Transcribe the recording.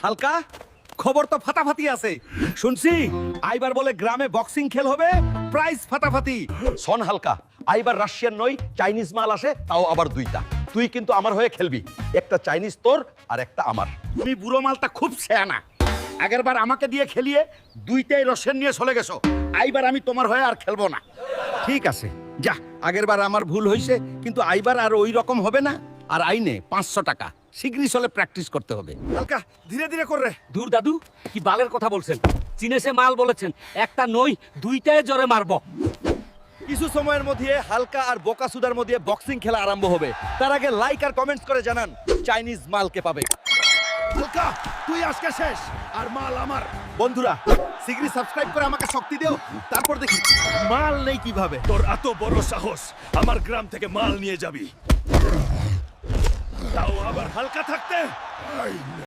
হালকা খবর তো ফাটাফাটি আছে শুনছি আইবার বলে গ্রামে বক্সিং খেল হবে প্রাইজ ফাটাফাটি শোন হালকা আইবার রাশিয়ান নয় চাইনিজ মাল আসে তাও আবার দুইটা তুই কিন্তু আমার হয়ে খেলবি একটা চাইনিজ তোর আর একটা আমার তুমি বুড়ো মালটা খুব শেয়ানা আগেরবার আমাকে দিয়ে খেলিয়ে দুইটাই রসেন নিয়ে চলে গেছো আইবার আমি তোমার হয়ে আর খেলবো না ঠিক আছে যা আগেরবার আমার ভুল হয়েছে কিন্তু আইবার আর ওই রকম হবে না আর আইনে 500 টাকা শীঘ্রই চলে প্র্যাকটিস করতে হবে হালকা ধীরে ধীরে করে দূর দাদু কি বালের কথা বলছেন চীনেসে মাল বলেছেন একটা নই দুইটায় জোরে মারবো কিছু সময়ের মধ্যে হালকা আর বোকাসুদার মধ্যে বক্সিং খেলা আরম্ভ হবে তার আগে লাইক আর কমেন্টস করে জানান চাইনিজ মালকে পাবে হালকা তুই আজকে শেষ আর মাল আমার বন্ধুরা শীঘ্রই সাবস্ক্রাইব করে আমাকে শক্তি দিও তারপর দেখি মাল নেই কিভাবে তোর এত বড় সাহস আমার গ্রাম থেকে মাল নিয়ে যাবি তাও আবার হালকা থাকতে